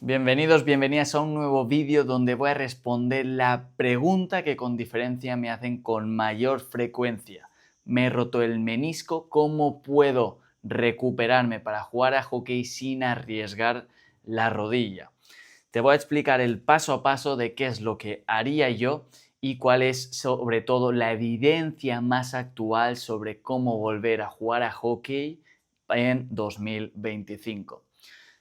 Bienvenidos, bienvenidas a un nuevo vídeo donde voy a responder la pregunta que con diferencia me hacen con mayor frecuencia. Me he roto el menisco, ¿cómo puedo recuperarme para jugar a hockey sin arriesgar la rodilla? Te voy a explicar el paso a paso de qué es lo que haría yo y cuál es sobre todo la evidencia más actual sobre cómo volver a jugar a hockey en 2025.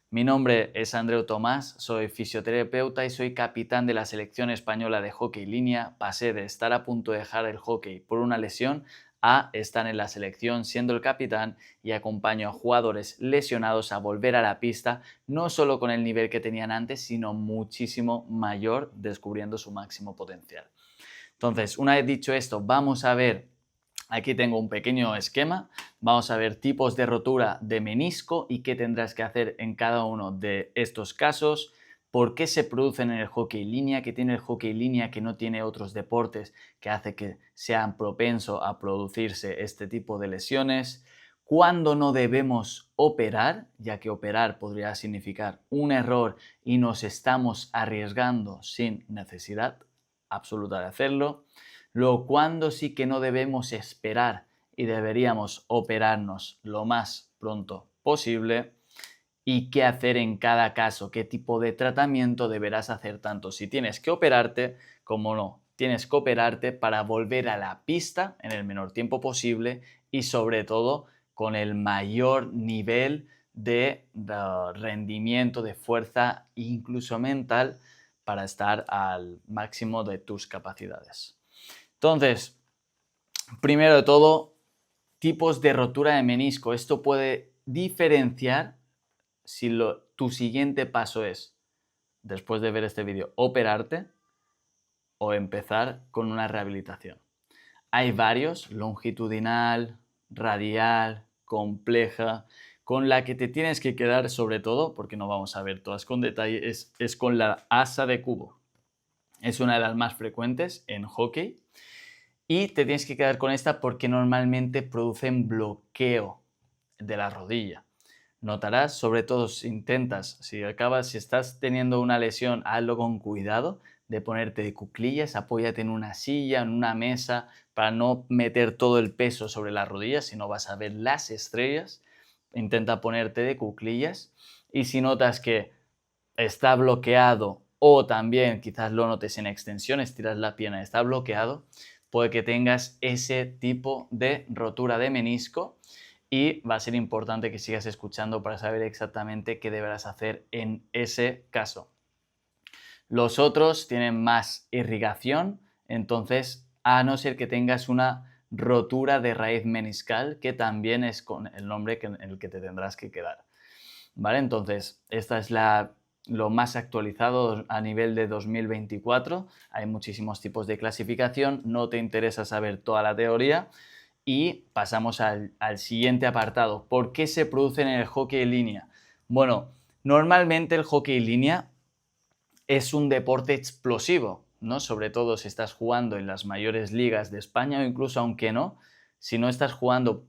Mi nombre es Andreu Tomás, soy fisioterapeuta y soy capitán de la selección española de hockey línea. Pasé de estar a punto de dejar el hockey por una lesión a estar en la selección siendo el capitán y acompaño a jugadores lesionados a volver a la pista, no solo con el nivel que tenían antes, sino muchísimo mayor, descubriendo su máximo potencial. Entonces, una vez dicho esto, vamos a ver. Aquí tengo un pequeño esquema. Vamos a ver tipos de rotura de menisco y qué tendrás que hacer en cada uno de estos casos, por qué se producen en el hockey línea, qué tiene el hockey línea que no tiene otros deportes que hace que sean propensos a producirse este tipo de lesiones, cuándo no debemos operar, ya que operar podría significar un error y nos estamos arriesgando sin necesidad absoluta de hacerlo. Luego, cuándo sí que no debemos esperar y deberíamos operarnos lo más pronto posible y qué hacer en cada caso, qué tipo de tratamiento deberás hacer tanto si tienes que operarte como no. Tienes que operarte para volver a la pista en el menor tiempo posible y sobre todo con el mayor nivel de rendimiento, de fuerza, incluso mental, para estar al máximo de tus capacidades. Entonces, primero de todo, tipos de rotura de menisco. Esto puede diferenciar si tu siguiente paso es, después de ver este vídeo, operarte o empezar con una rehabilitación. Hay varios, longitudinal, radial, compleja. Con la que te tienes que quedar sobre todo, porque no vamos a ver todas con detalle, es con la asa de cubo. Es una de las más frecuentes en hockey. Y te tienes que quedar con esta porque normalmente producen bloqueo de la rodilla. Notarás, sobre todo si estás teniendo una lesión, hazlo con cuidado de ponerte de cuclillas, apóyate en una silla, en una mesa, para no meter todo el peso sobre las rodillas, si no vas a ver las estrellas. Intenta ponerte de cuclillas y si notas que está bloqueado o también quizás lo notes en extensión, estiras la pierna y está bloqueado, puede que tengas ese tipo de rotura de menisco y va a ser importante que sigas escuchando para saber exactamente qué deberás hacer en ese caso. Los otros tienen más irrigación, entonces a no ser que tengas una rotura de raíz meniscal, que también es con el nombre en el que te tendrás que quedar. ¿Vale? Entonces, esta es lo más actualizado a nivel de 2024. Hay muchísimos tipos de clasificación, no te interesa saber toda la teoría y pasamos al siguiente apartado. ¿Por qué se producen en el hockey en línea? Bueno, normalmente el hockey en línea es un deporte explosivo, ¿no? Sobre todo si estás jugando en las mayores ligas de España o incluso aunque no, si no estás jugando,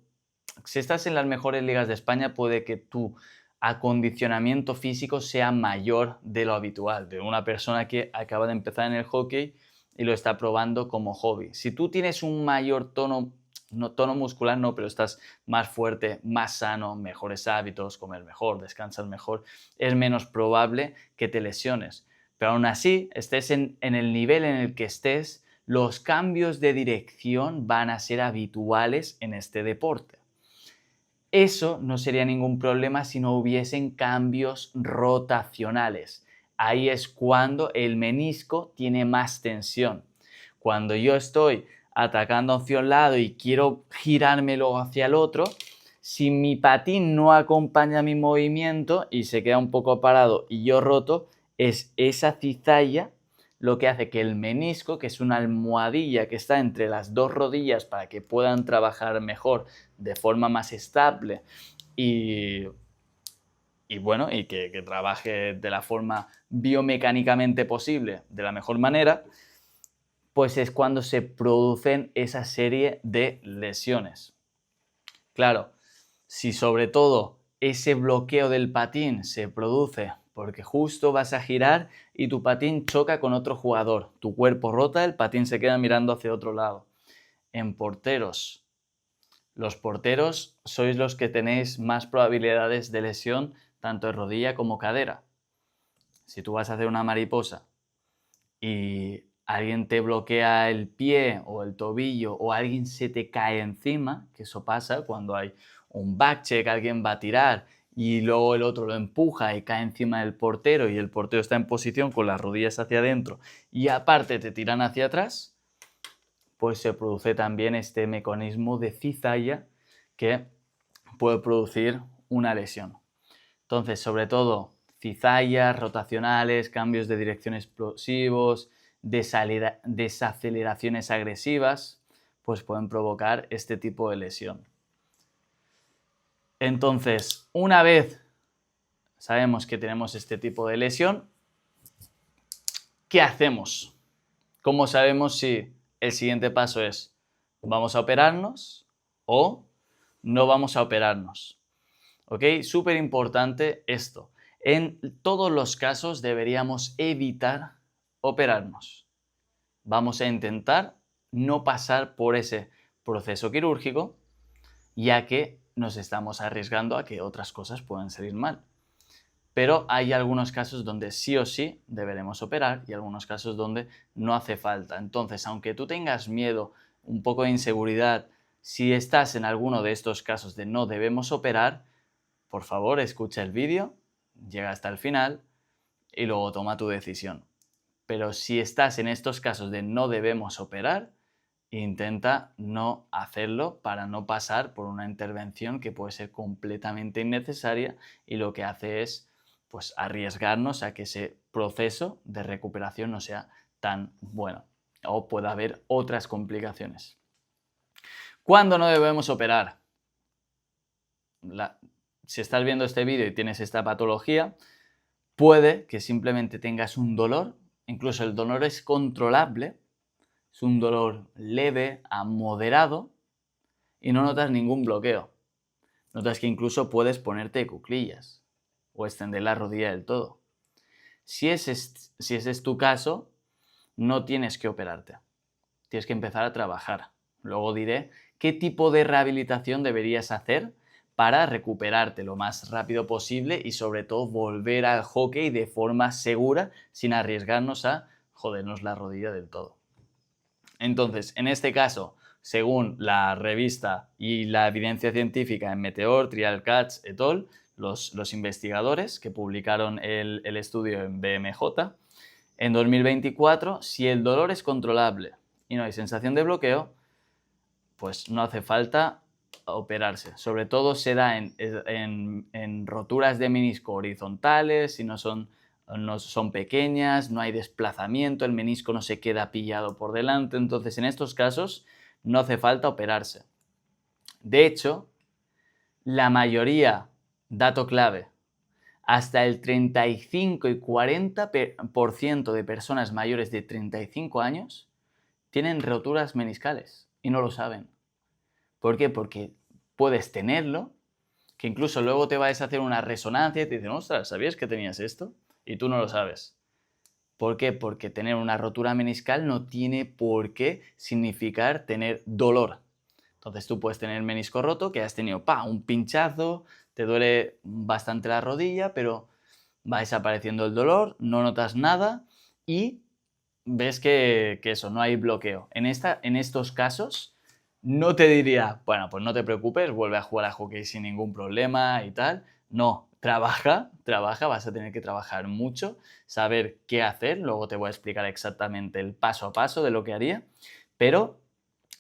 si estás en las mejores ligas de España puede que tu acondicionamiento físico sea mayor de lo habitual, de una persona que acaba de empezar en el hockey y lo está probando como hobby. Si tú tienes un mayor tono, no tono muscular, no, pero estás más fuerte, más sano, mejores hábitos, comer mejor, descansar mejor, es menos probable que te lesiones. Pero aún así, estés en el nivel en el que estés, los cambios de dirección van a ser habituales en este deporte. Eso no sería ningún problema si no hubiesen cambios rotacionales. Ahí es cuando el menisco tiene más tensión. Cuando yo estoy atacando hacia un lado y quiero girármelo hacia el otro, si mi patín no acompaña mi movimiento y se queda un poco parado y yo roto, es esa cizalla lo que hace que el menisco, que es una almohadilla que está entre las dos rodillas para que puedan trabajar mejor de forma más estable y bueno, y que trabaje de la forma biomecánicamente posible, de la mejor manera, pues es cuando se producen esa serie de lesiones. Claro, si sobre todo ese bloqueo del patín se produce porque justo vas a girar y tu patín choca con otro jugador. Tu cuerpo rota, el patín se queda mirando hacia otro lado. En porteros, los porteros sois los que tenéis más probabilidades de lesión tanto de rodilla como cadera. Si tú vas a hacer una mariposa y alguien te bloquea el pie o el tobillo o alguien se te cae encima, que eso pasa cuando hay un backcheck, alguien va a tirar y luego el otro lo empuja y cae encima del portero y el portero está en posición con las rodillas hacia adentro y aparte te tiran hacia atrás, pues se produce también este mecanismo de cizalla que puede producir una lesión. Entonces, sobre todo, cizallas rotacionales, cambios de dirección explosivos, desaceleraciones agresivas, pues pueden provocar este tipo de lesión. Entonces, una vez sabemos que tenemos este tipo de lesión, ¿qué hacemos? ¿Cómo sabemos si el siguiente paso es vamos a operarnos o no vamos a operarnos? ¿Ok? Súper importante esto. En todos los casos deberíamos evitar operarnos. Vamos a intentar no pasar por ese proceso quirúrgico, ya que nos estamos arriesgando a que otras cosas puedan salir mal. Pero hay algunos casos donde sí o sí deberemos operar y algunos casos donde no hace falta. Entonces, aunque tú tengas miedo, un poco de inseguridad, si estás en alguno de estos casos de no debemos operar, por favor, escucha el vídeo, llega hasta el final y luego toma tu decisión. Pero si estás en estos casos de no debemos operar, intenta no hacerlo para no pasar por una intervención que puede ser completamente innecesaria y lo que hace es pues arriesgarnos a que ese proceso de recuperación no sea tan bueno o pueda haber otras complicaciones. ¿Cuándo no debemos operar? Si estás viendo este vídeo y tienes esta patología, puede que simplemente tengas un dolor, incluso el dolor es controlable, es un dolor leve a moderado y no notas ningún bloqueo. Notas que incluso puedes ponerte cuclillas o extender la rodilla del todo. Si ese es tu caso, no tienes que operarte. Tienes que empezar a trabajar. Luego diré qué tipo de rehabilitación deberías hacer para recuperarte lo más rápido posible y sobre todo volver al hockey de forma segura sin arriesgarnos a jodernos la rodilla del todo. Entonces, en este caso, según la revista y la evidencia científica en Meteor, Trial Catch et al., los investigadores que publicaron el estudio en BMJ, en 2024, si el dolor es controlable y no hay sensación de bloqueo, pues no hace falta operarse. Sobre todo se da en roturas de menisco horizontales, si no son pequeñas, no hay desplazamiento, el menisco no se queda pillado por delante. Entonces, en estos casos no hace falta operarse. De hecho, la mayoría, dato clave, hasta el 35 y 40% de personas mayores de 35 años tienen roturas meniscales y no lo saben. ¿Por qué? Porque puedes tenerlo, que incluso luego te vas a hacer una resonancia y te dicen, ostras, ¿sabías que tenías esto? Y tú no lo sabes. ¿Por qué? Porque tener una rotura meniscal no tiene por qué significar tener dolor. Entonces tú puedes tener menisco roto, que has tenido un pinchazo, te duele bastante la rodilla, pero va desapareciendo el dolor, no notas nada y ves que eso, no hay bloqueo. En estos casos no te diría, bueno, pues no te preocupes, vuelve a jugar a hockey sin ningún problema y tal. No, trabaja, vas a tener que trabajar mucho, saber qué hacer, luego te voy a explicar exactamente el paso a paso de lo que haría, pero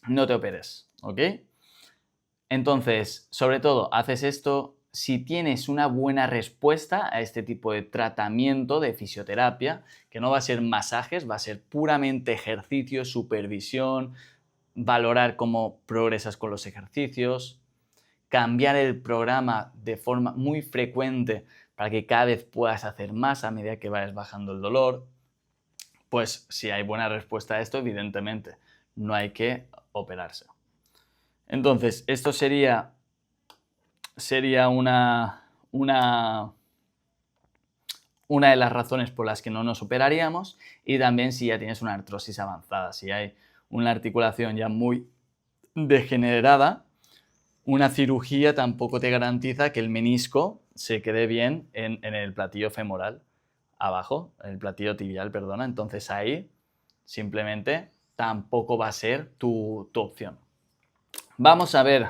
no te operes, ¿ok? Entonces, sobre todo, haces esto si tienes una buena respuesta a este tipo de tratamiento de fisioterapia, que no va a ser masajes, va a ser puramente ejercicio, supervisión, valorar cómo progresas con los ejercicios, cambiar el programa de forma muy frecuente para que cada vez puedas hacer más a medida que vayas bajando el dolor. Pues si hay buena respuesta a esto, evidentemente no hay que operarse. Entonces, esto sería una de las razones por las que no nos operaríamos, y también si ya tienes una artrosis avanzada, si hay una articulación ya muy degenerada, una cirugía tampoco te garantiza que el menisco se quede bien en el platillo femoral, abajo, en el platillo tibial, perdona. Entonces ahí simplemente tampoco va a ser tu opción. Vamos a ver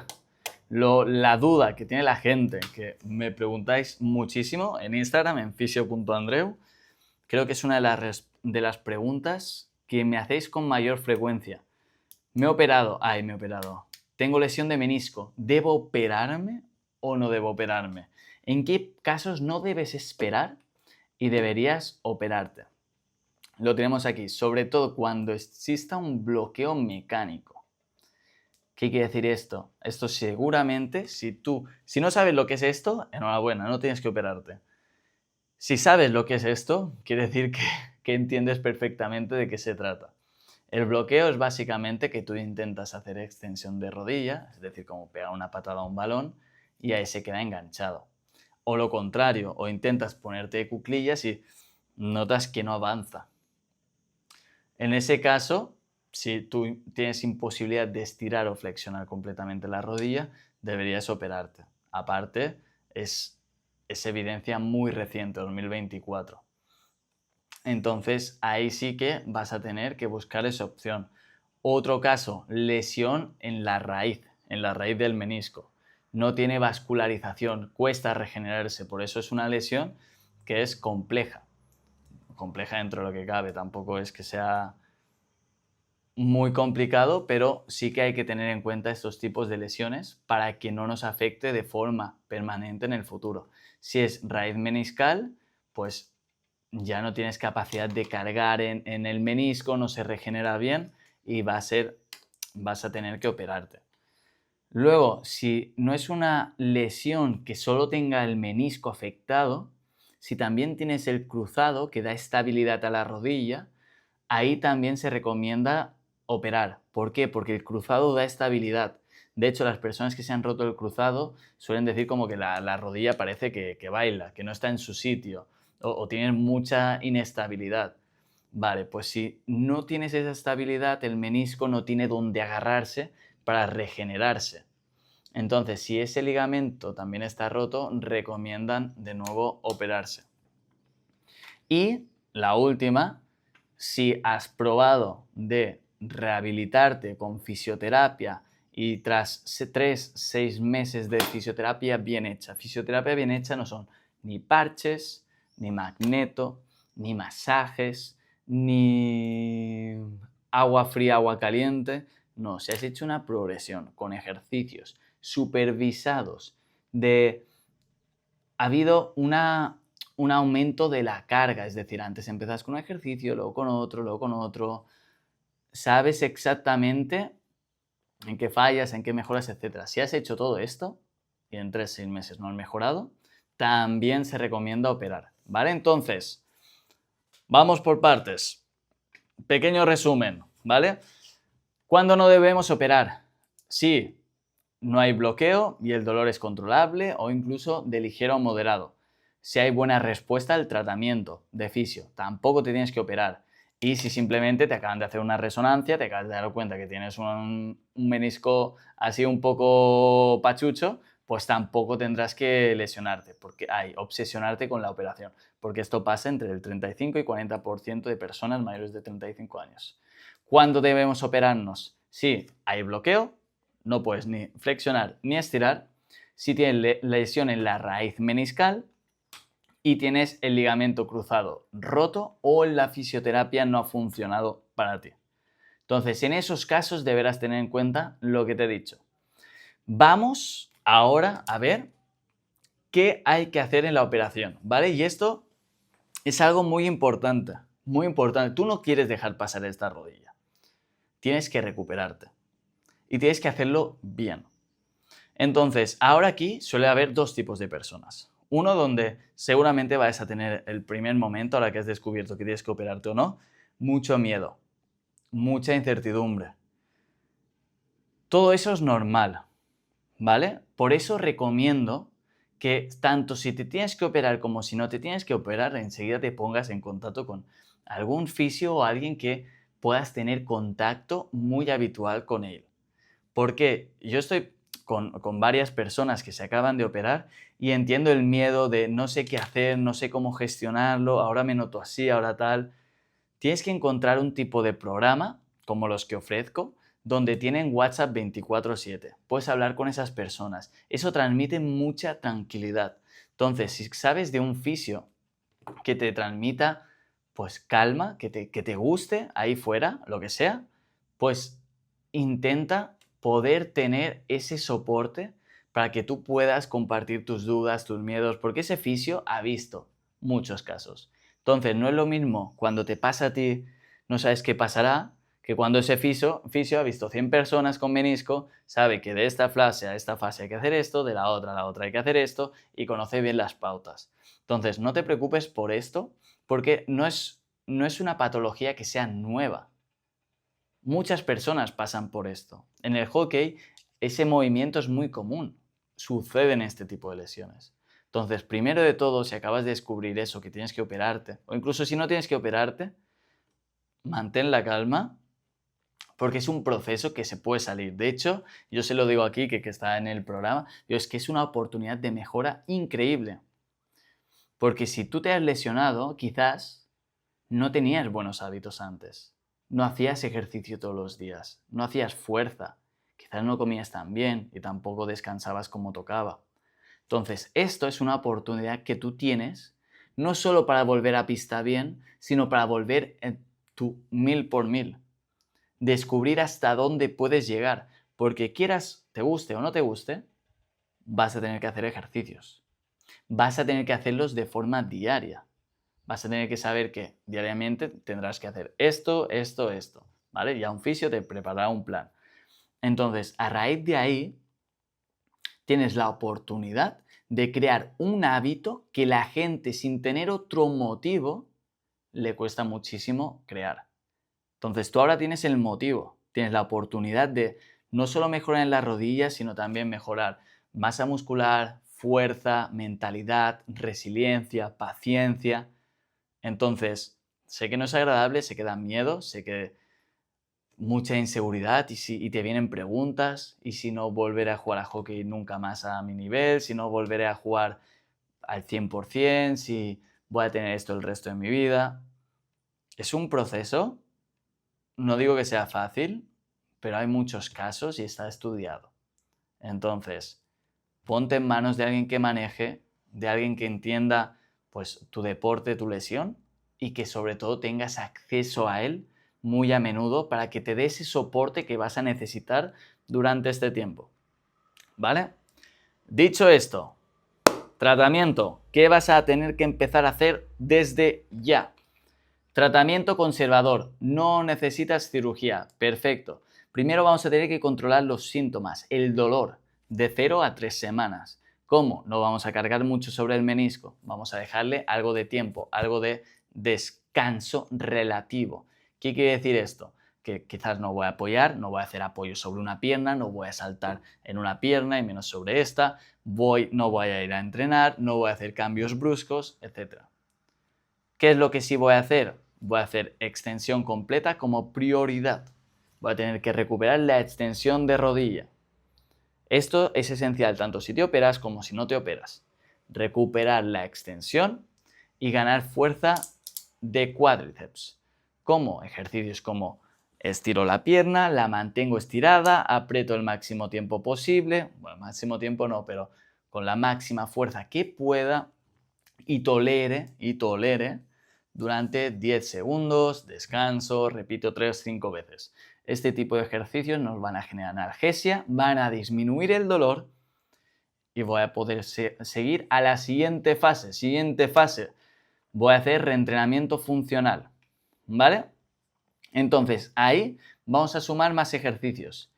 la duda que tiene la gente, que me preguntáis muchísimo en Instagram, en fisio.andreu. Creo que es una de las preguntas que me hacéis con mayor frecuencia. Me he operado. Tengo lesión de menisco. ¿Debo operarme o no debo operarme? ¿En qué casos no debes esperar y deberías operarte? Lo tenemos aquí, sobre todo cuando exista un bloqueo mecánico. ¿Qué quiere decir esto? Esto seguramente, si no sabes lo que es esto, enhorabuena, no tienes que operarte. Si sabes lo que es esto, quiere decir que entiendes perfectamente de qué se trata. El bloqueo es básicamente que tú intentas hacer extensión de rodilla, es decir, como pegar una patada a un balón, y ahí se queda enganchado. O lo contrario, o intentas ponerte de cuclillas y notas que no avanza. En ese caso, si tú tienes imposibilidad de estirar o flexionar completamente la rodilla, deberías operarte. Aparte, es evidencia muy reciente, 2024. Entonces, ahí sí que vas a tener que buscar esa opción. Otro caso, lesión en la raíz del menisco. No tiene vascularización, cuesta regenerarse, por eso es una lesión que es compleja. Compleja dentro de lo que cabe, tampoco es que sea muy complicado, pero sí que hay que tener en cuenta estos tipos de lesiones para que no nos afecte de forma permanente en el futuro. Si es raíz meniscal, pues ya no tienes capacidad de cargar en el menisco, no se regenera bien y vas a tener que operarte. Luego, si no es una lesión que solo tenga el menisco afectado, si también tienes el cruzado que da estabilidad a la rodilla, ahí también se recomienda operar. ¿Por qué? Porque el cruzado da estabilidad. De hecho, las personas que se han roto el cruzado suelen decir como que la rodilla parece que baila, que no está en su sitio o tienen mucha inestabilidad. Vale, pues si no tienes esa estabilidad, el menisco no tiene dónde agarrarse para regenerarse. Entonces, si ese ligamento también está roto, recomiendan de nuevo operarse. Y la última, si has probado de rehabilitarte con fisioterapia y tras 3-6 meses de fisioterapia bien hecha no son ni parches, ni magneto, ni masajes, ni agua fría, agua caliente. No, si has hecho una progresión con ejercicios supervisados ha habido un aumento de la carga, es decir, antes empezas con un ejercicio, luego con otro, sabes exactamente en qué fallas, en qué mejoras, etc. Si has hecho todo esto y en 3-6 meses no has mejorado, también se recomienda operar, ¿vale? Entonces, vamos por partes. Pequeño resumen, ¿vale? ¿Cuándo no debemos operar? Si no hay bloqueo y el dolor es controlable o incluso de ligero a moderado. Si hay buena respuesta al tratamiento de fisio, tampoco te tienes que operar. Y si simplemente te acaban de hacer una resonancia, te acabas de dar cuenta que tienes un menisco así un poco pachucho, pues tampoco tendrás que lesionarte, obsesionarte con la operación, porque esto pasa entre el 35 y 40% de personas mayores de 35 años. ¿Cuándo debemos operarnos? Si hay bloqueo, no puedes ni flexionar ni estirar. Si tienes lesión en la raíz meniscal y tienes el ligamento cruzado roto o la fisioterapia no ha funcionado para ti. Entonces, en esos casos deberás tener en cuenta lo que te he dicho. Vamos ahora a ver qué hay que hacer en la operación, ¿vale? Y esto es algo muy importante, muy importante. Tú no quieres dejar pasar esta rodilla. Tienes que recuperarte y tienes que hacerlo bien. Entonces, ahora aquí suele haber dos tipos de personas. Uno donde seguramente vas a tener el primer momento, a la que has descubierto que tienes que operarte o no, mucho miedo, mucha incertidumbre. Todo eso es normal, ¿vale? Por eso recomiendo que tanto si te tienes que operar como si no te tienes que operar, enseguida te pongas en contacto con algún fisio o alguien que puedas tener contacto muy habitual con él. Porque yo estoy con varias personas que se acaban de operar y entiendo el miedo de no sé qué hacer, no sé cómo gestionarlo, ahora me noto así, ahora tal. Tienes que encontrar un tipo de programa, como los que ofrezco, donde tienen WhatsApp 24/7. Puedes hablar con esas personas. Eso transmite mucha tranquilidad. Entonces, si sabes de un fisio que te transmita pues calma, que te guste ahí fuera, lo que sea, pues intenta poder tener ese soporte para que tú puedas compartir tus dudas, tus miedos, porque ese fisio ha visto muchos casos. Entonces, no es lo mismo cuando te pasa a ti, no sabes qué pasará, que cuando ese fisio ha visto 100 personas con menisco, sabe que de esta fase a esta fase hay que hacer esto, de la otra a la otra hay que hacer esto y conoce bien las pautas. Entonces, no te preocupes por esto, porque no es una patología que sea nueva. Muchas personas pasan por esto. En el hockey, ese movimiento es muy común. Suceden este tipo de lesiones. Entonces, primero de todo, si acabas de descubrir eso, que tienes que operarte, o incluso si no tienes que operarte, mantén la calma, porque es un proceso que se puede salir. De hecho, yo se lo digo aquí, que está en el programa, es que es una oportunidad de mejora increíble. Porque si tú te has lesionado, quizás no tenías buenos hábitos antes. No hacías ejercicio todos los días, no hacías fuerza, quizás no comías tan bien y tampoco descansabas como tocaba. Entonces, esto es una oportunidad que tú tienes, no solo para volver a pista bien, sino para volver en tu 1000 por 1000. Descubrir hasta dónde puedes llegar, porque quieras, te guste o no te guste, vas a tener que hacer ejercicios. Vas a tener que hacerlos de forma diaria. Vas a tener que saber que diariamente tendrás que hacer esto, esto, esto, ¿vale? Ya un fisio te preparará un plan. Entonces, a raíz de ahí, tienes la oportunidad de crear un hábito que la gente, sin tener otro motivo, le cuesta muchísimo crear. Entonces, tú ahora tienes el motivo, tienes la oportunidad de no solo mejorar en las rodillas, sino también mejorar masa muscular, fuerza, mentalidad, resiliencia, paciencia. Entonces, sé que no es agradable, sé que da miedo, sé que mucha inseguridad y te vienen preguntas, y si no volveré a jugar a hockey nunca más a mi nivel, si no volveré a jugar al 100%, si voy a tener esto el resto de mi vida. Es un proceso, no digo que sea fácil, pero hay muchos casos y está estudiado. Entonces, ponte en manos de alguien que maneje, de alguien que entienda pues tu deporte, tu lesión y que sobre todo tengas acceso a él muy a menudo para que te dé ese soporte que vas a necesitar durante este tiempo. ¿Vale? Dicho esto, tratamiento. ¿Qué vas a tener que empezar a hacer desde ya? Tratamiento conservador. No necesitas cirugía. Perfecto. Primero vamos a tener que controlar los síntomas, el dolor, de 0 a 3 semanas. ¿Cómo? No vamos a cargar mucho sobre el menisco. Vamos a dejarle algo de tiempo, algo de descanso relativo. ¿Qué quiere decir esto? Que quizás no voy a apoyar, no voy a hacer apoyo sobre una pierna, no voy a saltar en una pierna y menos sobre esta, no voy a ir a entrenar, no voy a hacer cambios bruscos, etc. ¿Qué es lo que sí voy a hacer? Voy a hacer extensión completa como prioridad. Voy a tener que recuperar la extensión de rodilla. Esto es esencial tanto si te operas como si no te operas. Recuperar la extensión y ganar fuerza de cuádriceps. ¿Cómo? Ejercicios como estiro la pierna, la mantengo estirada, aprieto el máximo tiempo posible, bueno, máximo tiempo no, pero con la máxima fuerza que pueda y tolere durante 10 segundos, descanso, repito 3-5 veces. Este tipo de ejercicios nos van a generar analgesia, van a disminuir el dolor y voy a poder seguir a la siguiente fase. Voy a hacer reentrenamiento funcional, ¿vale? Entonces, ahí vamos a sumar más ejercicios.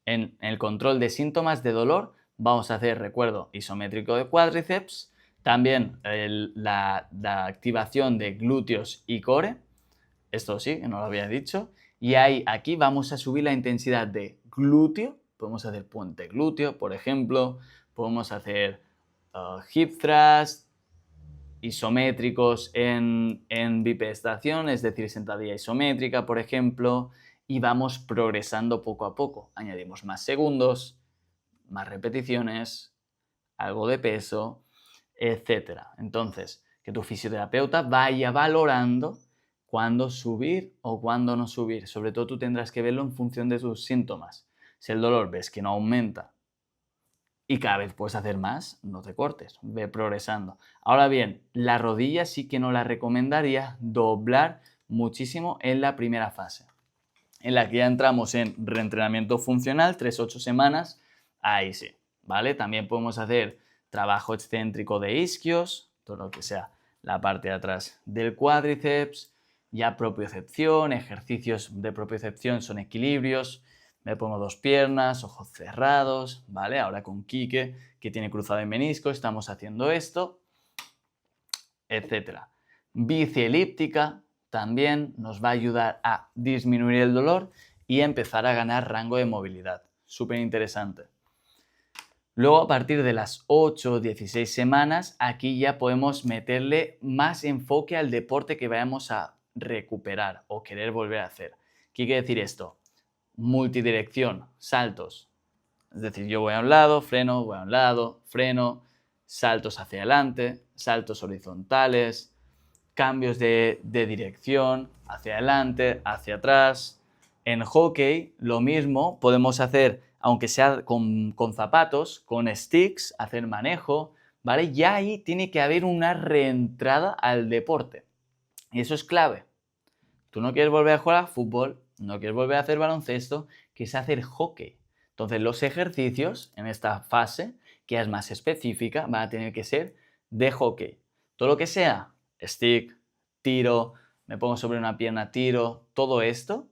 En el control de síntomas de dolor vamos a hacer, recuerdo, isométrico de cuádriceps, también la activación de glúteos y core, esto sí, que no lo había dicho, y aquí vamos a subir la intensidad de glúteo, podemos hacer puente glúteo, por ejemplo, podemos hacer hip thrust, isométricos en bipedestación, es decir, sentadilla isométrica, por ejemplo, y vamos progresando poco a poco. Añadimos más segundos, más repeticiones, algo de peso, etc. Entonces, que tu fisioterapeuta vaya valorando cuándo subir o cuándo no subir. Sobre todo tú tendrás que verlo en función de tus síntomas. Si el dolor ves que no aumenta y cada vez puedes hacer más, no te cortes, ve progresando. Ahora bien, la rodilla sí que no la recomendaría doblar muchísimo en la primera fase, en la que ya entramos en reentrenamiento funcional, 3-8 semanas, ahí sí, ¿vale? También podemos hacer trabajo excéntrico de isquios, todo lo que sea la parte de atrás del cuádriceps, ya propiocepción, ejercicios de propiocepción son equilibrios, me pongo dos piernas, ojos cerrados, ¿vale? Ahora con Quique, que tiene cruzado el menisco, estamos haciendo esto, etc. Bici elíptica también nos va a ayudar a disminuir el dolor y empezar a ganar rango de movilidad. Súper interesante. Luego, a partir de las 8 o 16 semanas, aquí ya podemos meterle más enfoque al deporte que vayamos a recuperar o querer volver a hacer. ¿Qué quiere decir esto? Multidirección, saltos. Es decir, yo voy a un lado, freno, voy a un lado, freno, saltos hacia adelante, saltos horizontales, cambios de dirección, hacia adelante, hacia atrás. En hockey, lo mismo, podemos hacer, aunque sea con zapatos, con sticks, hacer manejo, ¿vale? Ya ahí tiene que haber una reentrada al deporte. Y eso es clave. Tú no quieres volver a jugar a fútbol, no quieres volver a hacer baloncesto, quieres hacer hockey. Entonces, los ejercicios en esta fase, que es más específica, van a tener que ser de hockey. Todo lo que sea stick, tiro, me pongo sobre una pierna, tiro, todo esto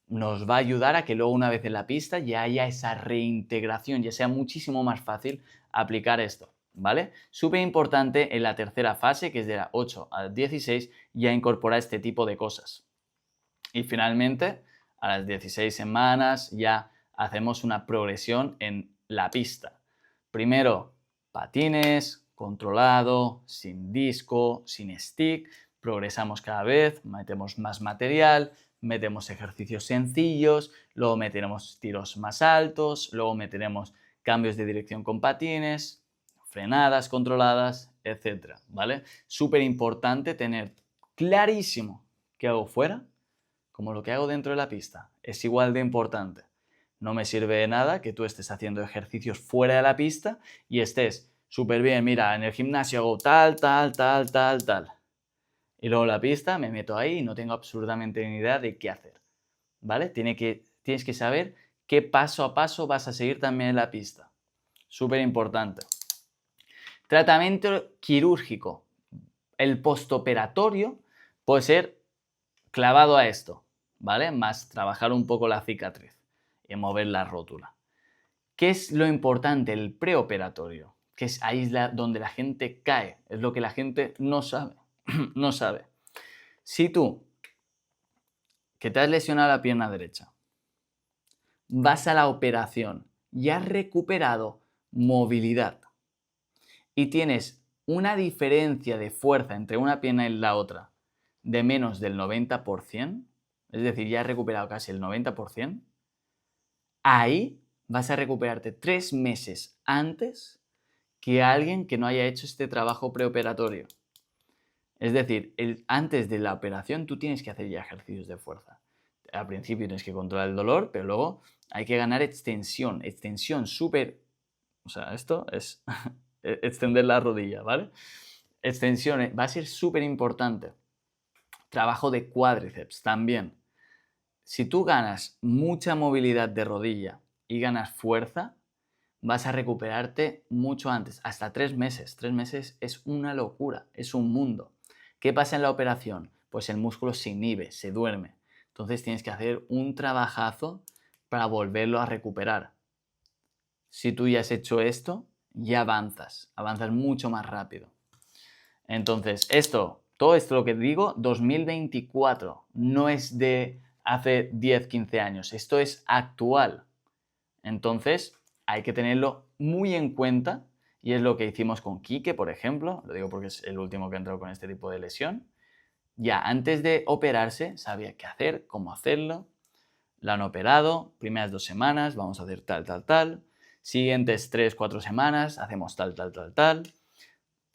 nos va a ayudar a que luego una vez en la pista ya haya esa reintegración, ya sea muchísimo más fácil aplicar esto, ¿vale? Súper importante en la tercera fase, que es de la 8 a 16, ya incorporar este tipo de cosas. Y finalmente, a las 16 semanas ya hacemos una progresión en la pista. Primero, patines, controlado, sin disco, sin stick, progresamos cada vez, metemos más material, metemos ejercicios sencillos, luego meteremos tiros más altos, luego meteremos cambios de dirección con patines, frenadas controladas, etc. ¿Vale? Súper importante tener clarísimo qué hago fuera como lo que hago dentro de la pista. Es igual de importante. No me sirve de nada que tú estés haciendo ejercicios fuera de la pista y estés súper bien, mira, en el gimnasio hago tal, tal, tal, tal, tal. Y luego en la pista me meto ahí y no tengo absolutamente ni idea de qué hacer. ¿Vale? Tienes que saber qué paso a paso vas a seguir también en la pista. Súper importante. Tratamiento quirúrgico. El postoperatorio puede ser clavado a esto, ¿vale? Más trabajar un poco la cicatriz y mover la rótula. ¿Qué es lo importante? El preoperatorio, que es ahí donde la gente cae, es lo que la gente no sabe. No sabe. Si tú, que te has lesionado la pierna derecha, vas a la operación y has recuperado movilidad y tienes una diferencia de fuerza entre una pierna y la otra de menos del 90%, es decir, ya has recuperado casi el 90%, ahí vas a recuperarte 3 meses antes que alguien que no haya hecho este trabajo preoperatorio. Es decir, antes de la operación tú tienes que hacer ya ejercicios de fuerza. Al principio tienes que controlar el dolor, pero luego hay que ganar extensión súper... O sea, esto es extender la rodilla, ¿vale? Extensión va a ser súper importante. Trabajo de cuádriceps también. Si tú ganas mucha movilidad de rodilla y ganas fuerza, vas a recuperarte mucho antes, hasta 3 meses. 3 meses es una locura, es un mundo. ¿Qué pasa en la operación? Pues el músculo se inhibe, se duerme. Entonces tienes que hacer un trabajazo para volverlo a recuperar. Si tú ya has hecho esto, ya avanzas mucho más rápido. Entonces, todo esto lo que digo, 2024, no es de hace 10, 15 años, esto es actual. Entonces, hay que tenerlo muy en cuenta Y es lo que hicimos con Quique, por ejemplo, lo digo porque es el último que entró con este tipo de lesión. Ya antes de operarse sabía qué hacer, cómo hacerlo. La han operado, primeras 2 semanas, vamos a hacer tal, tal, tal. Siguientes 3, 4 semanas, hacemos tal, tal, tal, tal.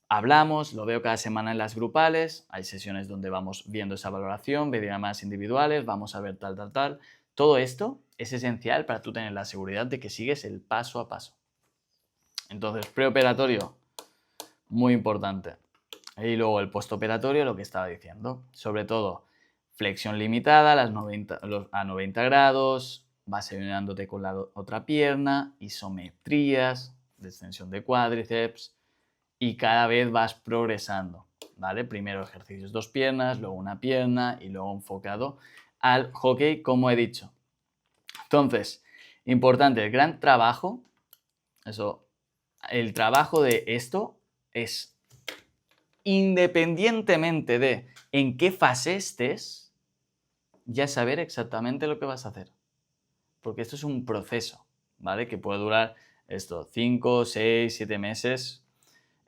Hablamos, lo veo cada semana en las grupales, hay sesiones donde vamos viendo esa valoración, videollamadas individuales, vamos a ver tal, tal, tal. Todo esto es esencial para tú tener la seguridad de que sigues el paso a paso. Entonces, preoperatorio, muy importante. Y luego el postoperatorio, lo que estaba diciendo. Sobre todo, flexión limitada a 90 grados, vas ayudándote con la otra pierna, isometrías, extensión de cuádriceps y cada vez vas progresando, ¿vale? Primero ejercicios 2 piernas, luego una pierna y luego enfocado al hockey, como he dicho. Entonces, importante, el gran trabajo, el trabajo de esto es independientemente de en qué fase estés, ya saber exactamente lo que vas a hacer. Porque esto es un proceso, ¿vale? Que puede durar 5, 6, 7 meses.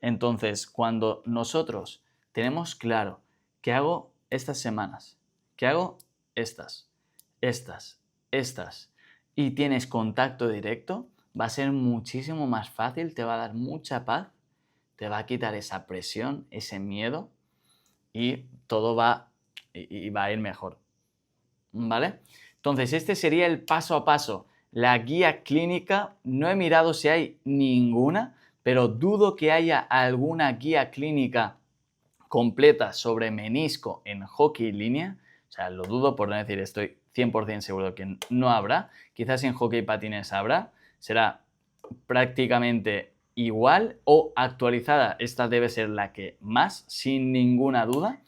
Entonces, cuando nosotros tenemos claro que hago estas semanas, que hago estas, y tienes contacto directo, va a ser muchísimo más fácil, te va a dar mucha paz, te va a quitar esa presión, ese miedo y todo va a ir mejor, ¿vale? Entonces, este sería el paso a paso. La guía clínica, no he mirado si hay ninguna, pero dudo que haya alguna guía clínica completa sobre menisco en hockey línea. O sea, lo dudo por no decir, estoy 100% seguro que no habrá. Quizás en hockey patines habrá. Será prácticamente igual o actualizada. Esta debe ser la que más, sin ninguna duda.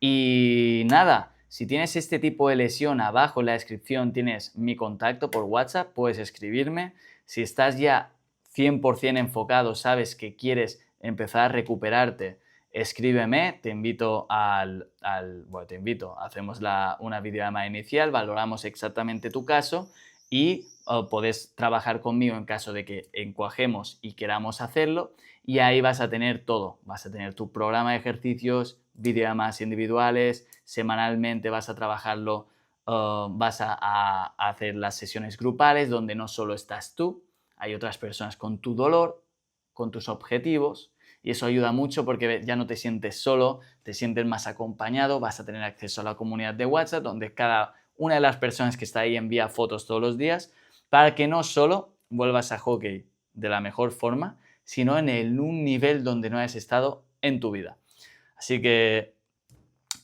Y nada, si tienes este tipo de lesión, abajo en la descripción tienes mi contacto por WhatsApp, puedes escribirme. Si estás ya 100% enfocado, sabes que quieres empezar a recuperarte, escríbeme, te invito hacemos una videollamada inicial, valoramos exactamente tu caso y puedes trabajar conmigo en caso de que encuajemos y queramos hacerlo, y ahí vas a tener todo, vas a tener tu programa de ejercicios, videollamadas individuales, semanalmente vas a trabajarlo, vas a hacer las sesiones grupales donde no solo estás tú, hay otras personas con tu dolor, con tus objetivos, y eso ayuda mucho porque ya no te sientes solo, te sientes más acompañado, vas a tener acceso a la comunidad de WhatsApp donde cada una de las personas que está ahí envía fotos todos los días para que no solo vuelvas a hockey de la mejor forma, sino en un nivel donde no hayas estado en tu vida. Así que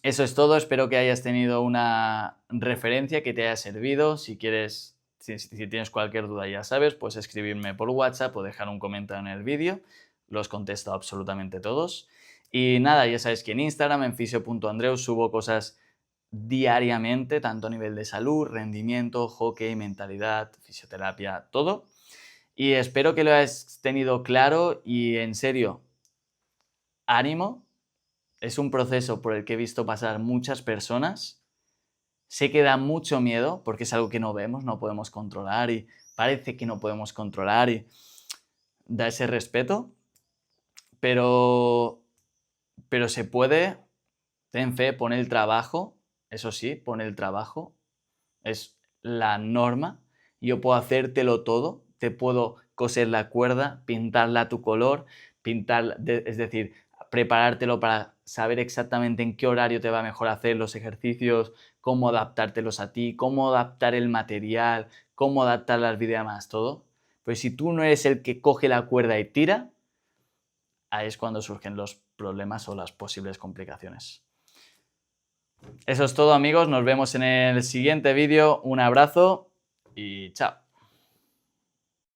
eso es todo, espero que hayas tenido una referencia que te haya servido. Si quieres, si tienes cualquier duda, ya sabes, puedes escribirme por WhatsApp o dejar un comentario en el vídeo, los contesto absolutamente todos. Y nada, ya sabes que en Instagram, en fisio.andreu, subo cosas diariamente, tanto a nivel de salud, rendimiento, hockey, mentalidad, fisioterapia, todo. Y espero que lo hayas tenido claro y en serio, ánimo. Es un proceso por el que he visto pasar muchas personas. Sé que da mucho miedo porque es algo que no vemos, no podemos controlar y parece que no podemos controlar y da ese respeto, pero se puede. Ten fe, pon el trabajo, eso sí, pon el trabajo, es la norma. Yo puedo hacértelo todo, te puedo coser la cuerda, pintarla a tu color, es decir, preparártelo para saber exactamente en qué horario te va mejor hacer los ejercicios, cómo adaptártelos a ti, cómo adaptar el material, cómo adaptar las videollamadas, todo. Pues si tú no eres el que coge la cuerda y tira, ahí es cuando surgen los problemas o las posibles complicaciones. Eso es todo, amigos, nos vemos en el siguiente vídeo, un abrazo y chao.